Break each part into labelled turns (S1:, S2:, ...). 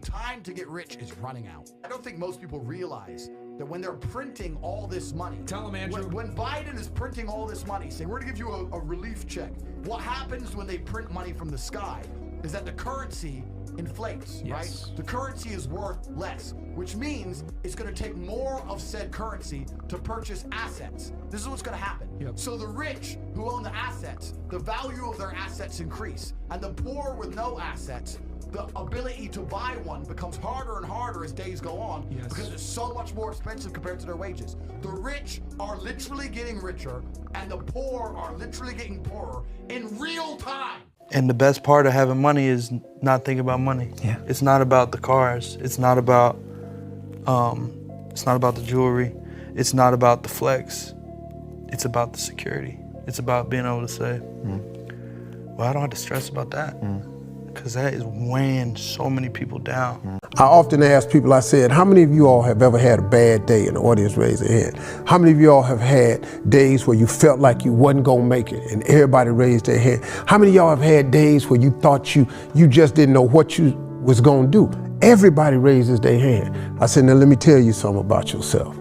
S1: Time to get rich is running out. I don't think most people realize that when they're printing all this money.
S2: Tell them, Andrew.
S1: When Biden is printing all this money, saying we're gonna give you a relief check, what happens when they print money from the sky is that the currency inflates,
S2: yes.
S1: right? The currency is worth less, which means it's gonna take more of said currency to purchase assets. This is what's gonna happen.
S2: Yep.
S1: So the rich who own the assets, the value of their assets increase, and the poor with no assets, the ability to buy one becomes harder and harder as days go on because it's so much more expensive compared to their wages. The rich are literally getting richer and the poor are literally getting poorer in real time.
S3: And the best part of having money is not thinking about money.
S2: Yeah.
S3: It's not about the cars. It's not about the jewelry. It's not about the flex. It's about the security. It's about being able to say, well, I don't have to stress about that. Because that is weighing so many people down.
S4: I often ask people, I said, how many of you all have ever had a bad day? And the audience raised their hand. How many of you all have had days where you felt like you wasn't gonna make it? And everybody raised their hand. How many of y'all have had days where you thought you just didn't know what you was gonna do? Everybody raises their hand. I said, now let me tell you something about yourself.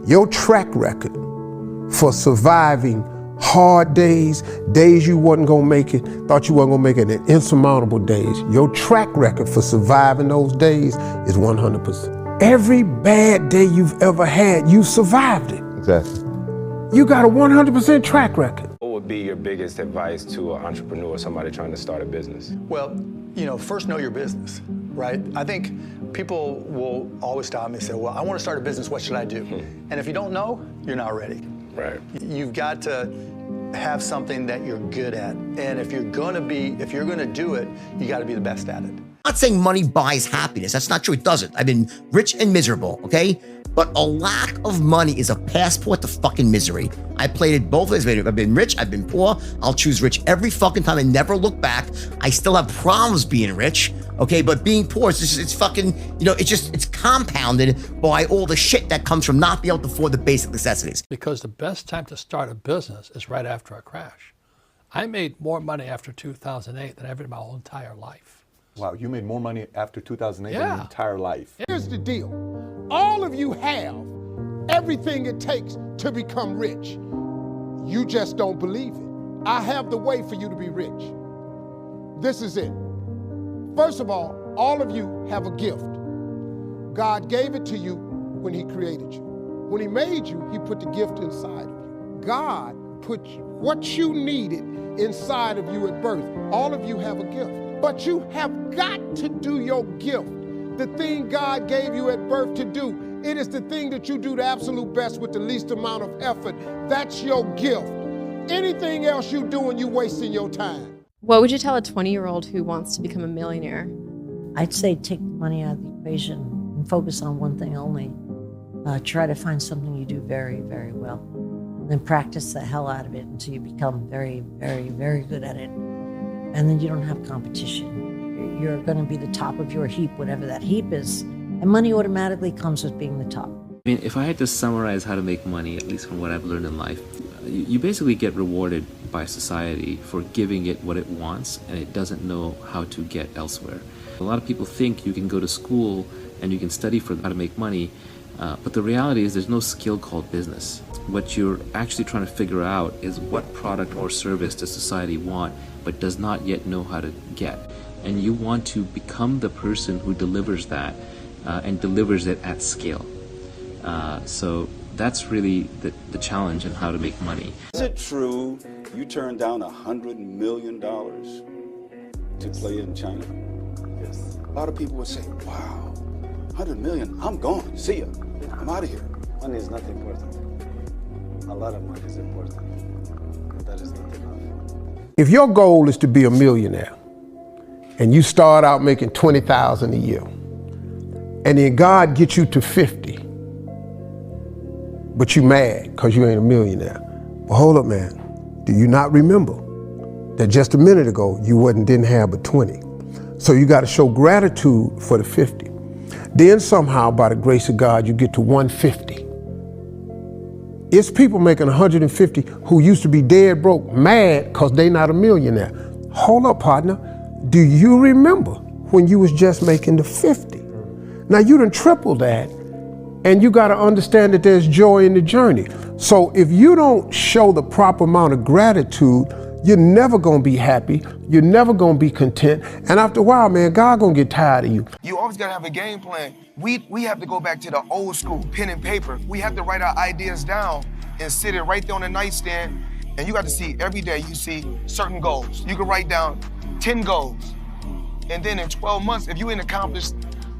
S4: Your track record for surviving hard days, days you wasn't gonna make it, thought you wasn't gonna make it, and insurmountable days, your track record for surviving those days is 100%. Every bad day you've ever had, you survived it.
S5: Exactly.
S4: You got a 100% track record.
S5: What would be your biggest advice to an entrepreneur, somebody trying to start a business?
S6: Well, first know your business, right? I think people will always stop me and say, well, I want to start a business, what should I do? And if you don't know, you're not ready.
S5: Right.
S6: You've got to have something that you're good at. And if you're gonna do it, you gotta be the best at it.
S7: I'm not saying money buys happiness. That's not true, it doesn't. I've been rich and miserable, okay? But a lack of money is a passport to fucking misery. I played it both ways. I've been rich, I've been poor. I'll choose rich every fucking time and never look back. I still have problems being rich, okay? But being poor, it's fucking, it's compounded by all the shit that comes from not being able to afford the basic necessities.
S2: Because the best time to start a business is right after a crash. I made more money after 2008 than I ever in my whole entire life.
S8: Wow, you made more money after 2008 than your entire life.
S4: Here's the deal. All of you have everything it takes to become rich. You just don't believe it. I have the way for you to be rich. This is it. First of all of you have a gift. God gave it to you when he created you. When he made you, he put the gift inside of you. God put what you needed inside of you at birth. All of you have a gift. But you have got to do your gift. The thing God gave you at birth to do. It is the thing that you do the absolute best with the least amount of effort. That's your gift. Anything else you doing, you wasting your time.
S9: What would you tell a 20-year-old who wants to become a millionaire?
S10: I'd say take the money out of the equation and focus on one thing only. Try to find something you do very, very well. And then practice the hell out of it until you become very, very, very good at it. And then you don't have competition. You're going to be the top of your heap, whatever that heap is. And money automatically comes with being the top.
S11: I mean, if I had to summarize how to make money, at least from what I've learned in life, you basically get rewarded by society for giving it what it wants, and it doesn't know how to get elsewhere. A lot of people think you can go to school and you can study for how to make money, but the reality is there's no skill called business. What you're actually trying to figure out is what product or service does society want, but does not yet know how to get. And you want to become the person who delivers that and delivers it at scale. So that's really the challenge in how to make money.
S12: Is it true you turned down $100 million to play in China? Yes. A lot of people would say, wow, 100 million, I'm gone, see ya, I'm out of here.
S13: Money is not important. A lot of money is important, but that is not enough.
S4: If your goal is to be a millionaire, and you start out making $20,000 a year, and then God gets you to 50, but you mad because you ain't a millionaire. Well, hold up, man. Do you not remember that just a minute ago you didn't have but 20? So you got to show gratitude for the 50. Then somehow, by the grace of God, you get to 150. It's people making 150 who used to be dead broke, mad because they not a millionaire. Hold up, partner. Do you remember when you was just making the 50. Now you done tripled that, and you gotta understand that there's joy in the journey. So if you don't show the proper amount of gratitude, you're never gonna be happy, you're never gonna be content, and after a while, man, God gonna get tired of you.
S14: You always gotta have a game plan. We have to go back to the old school, pen and paper. We have to write our ideas down and sit it right there on the nightstand, and you got to see every day, you see certain goals. You can write down 10 goals, and then in 12 months, if you ain't accomplished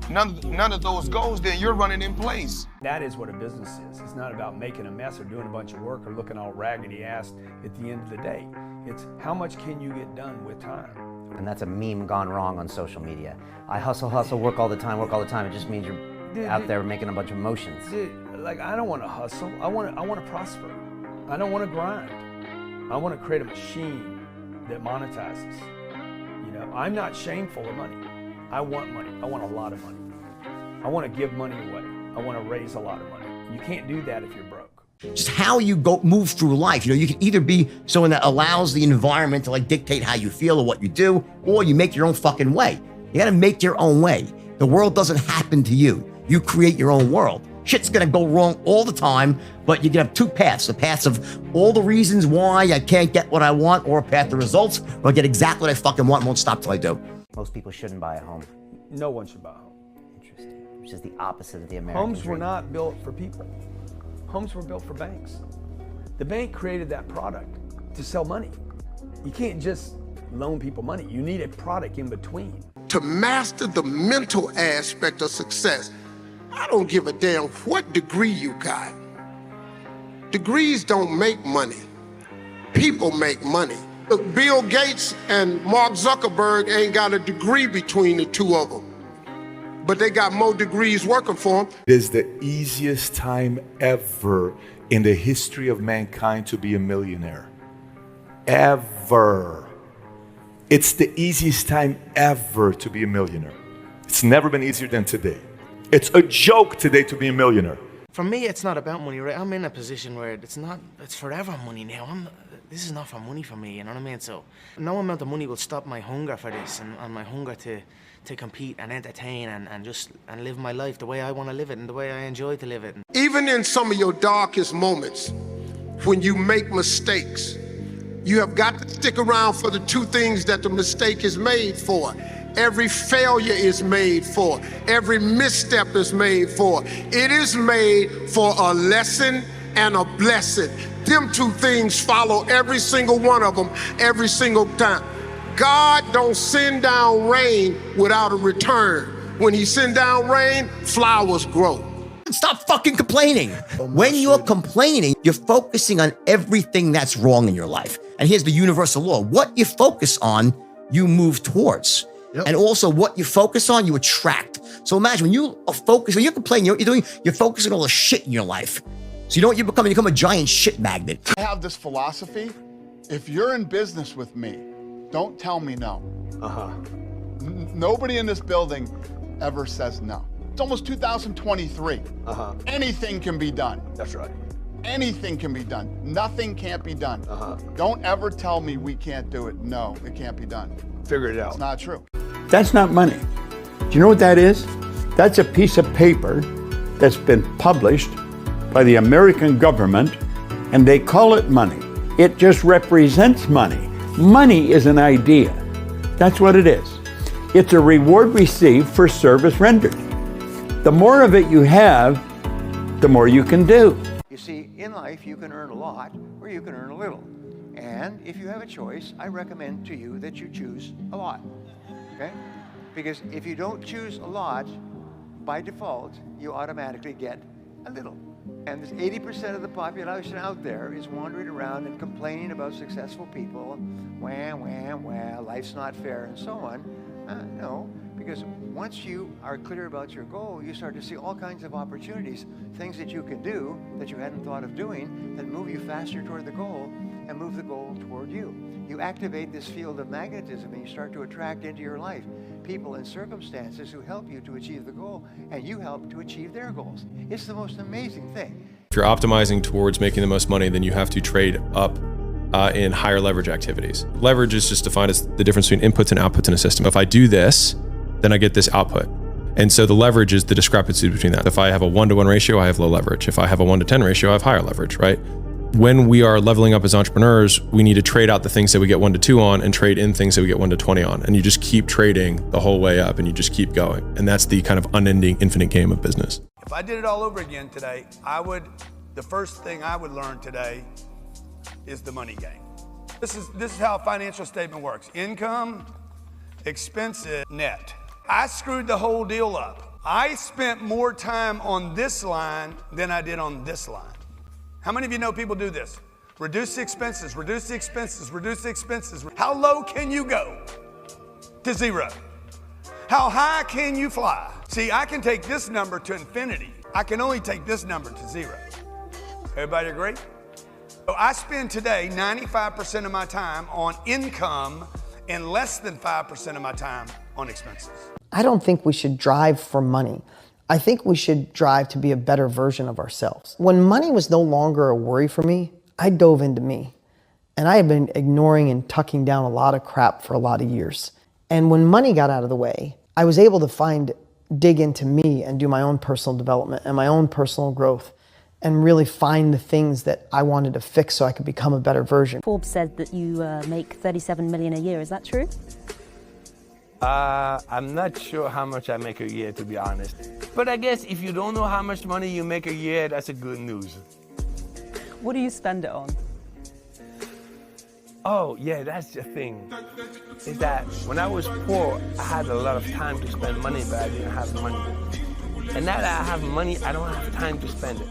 S14: none of those goals, then you're running in place.
S15: That is what a business is. It's not about making a mess or doing a bunch of work or looking all raggedy-assed at the end of the day. It's how much can you get done with time?
S16: And that's a meme gone wrong on social media. I hustle, work all the time, work all the time. It just means you're out there making a bunch of motions.
S15: Dude, like, I don't want to hustle. I want to prosper. I don't want to grind. I want to create a machine that monetizes. You know, I'm not shameful of money. I want money. I want a lot of money. I want to give money away. I want to raise a lot of money. You can't do that if you're broke.
S7: Just how you move through life. You know, you can either be someone that allows the environment to like dictate how you feel or what you do, or you make your own fucking way. You gotta make your own way. The world doesn't happen to you. You create your own world. Shit's gonna go wrong all the time, but you can have two paths. The paths of all the reasons why I can't get what I want, or a path of results, where I get exactly what I fucking want and won't stop till I do.
S16: Most people shouldn't buy a home.
S15: No one should buy a home.
S16: Interesting. Which is the opposite of the American
S15: Homes
S16: dream.
S15: were not built for people. Homes were built for banks. The bank created that product to sell money. You can't just loan people money. You need a product in between.
S4: To master the mental aspect of success, I don't give a damn what degree you got. Degrees don't make money. People make money. Look, Bill Gates and Mark Zuckerberg ain't got a degree between the two of them, but they got more degrees working for them.
S8: It is the easiest time ever in the history of mankind to be a millionaire. Ever. It's the easiest time ever to be a millionaire. It's never been easier than today. It's a joke today to be a millionaire.
S17: For me, it's not about money, right? I'm in a position where it's forever money now. This is not for money for me, you know what I mean? So no amount of money will stop my hunger for this and my hunger to compete and entertain and live my life the way I want to live it and the way I enjoy to live it.
S4: Even in some of your darkest moments, when you make mistakes, you have got to stick around for the two things that the mistake is made for. Every failure is made for. Every misstep is made for. It is made for a lesson and a blessing. Them two things follow every single one of them every single time. God don't send down rain without a return. When he send down rain, flowers grow.
S7: Stop fucking complaining. When you're complaining, you're focusing on everything that's wrong in your life. And here's the universal law. What you focus on, you move towards. Yep. And also what you focus on, you attract. So imagine when you are focused, when you're complaining, you're focusing on all the shit in your life. So you know what you become? You become a giant shit magnet.
S18: I have this philosophy. If you're in business with me, don't tell me no. Nobody in this building ever says no. It's almost 2023. Anything can be done.
S15: That's right.
S18: Anything can be done. Nothing can't be done. Don't ever tell me we can't do it. No, it can't be done.
S15: Figure it out.
S18: It's not true.
S19: That's not money. Do you know what that is? That's a piece of paper that's been published by the American government, and they call it money. It just represents money. Money is an idea. That's what it is. It's a reward received for service rendered. The more of it you have, the more you can do.
S20: You see, in life, you can earn a lot or you can earn a little. And if you have a choice, I recommend to you that you choose a lot, okay? Because if you don't choose a lot, by default, you automatically get a little. And this 80% of the population out there is wandering around and complaining about successful people, wah, life's not fair, and so on. No, because once you are clear about your goal, you start to see all kinds of opportunities, things that you can do that you hadn't thought of doing that move you faster toward the goal and move the goal toward you. You activate this field of magnetism and you start to attract into your life people and circumstances who help you to achieve the goal, and you help to achieve their goals. It's the most amazing thing.
S21: If you're optimizing towards making the most money, then you have to trade up in higher leverage activities. Leverage is just defined as the difference between inputs and outputs in a system. If I do this, then I get this output. And so the leverage is the discrepancy between that. If I have a 1-to-1 ratio, I have low leverage. If I have a 1-to-10 ratio, I have higher leverage, right? When we are leveling up as entrepreneurs, we need to trade out the things that we get 1-to-2 on and trade in things that we get 1-to-20 on. And you just keep trading the whole way up and you just keep going. And that's the kind of unending, infinite game of business.
S1: If I did it all over again today, the first thing I would learn today is the money game. This is how a financial statement works. Income, expenses, net. I screwed the whole deal up. I spent more time on this line than I did on this line. How many of you know people do this? Reduce the expenses, reduce the expenses, reduce the expenses. How low can you go? To zero. How high can you fly? See, I can take this number to infinity. I can only take this number to zero. Everybody agree? So I spend today 95% of my time on income and less than 5% of my time on expenses.
S22: I don't think we should drive for money. I think we should drive to be a better version of ourselves. When money was no longer a worry for me, I dove into me. And I have been ignoring and tucking down a lot of crap for a lot of years. And when money got out of the way, I was able to dig into me and do my own personal development and my own personal growth and really find the things that I wanted to fix so I could become a better version.
S23: Forbes said that you make 37 million a year. Is that true?
S24: I'm not sure how much I make a year, to be honest. But I guess if you don't know how much money you make a year, that's a good news.
S23: What do you spend it on?
S24: Oh, yeah, that's the thing. Is that when I was poor, I had a lot of time to spend money, but I didn't have money. And now that I have money, I don't have time to spend it.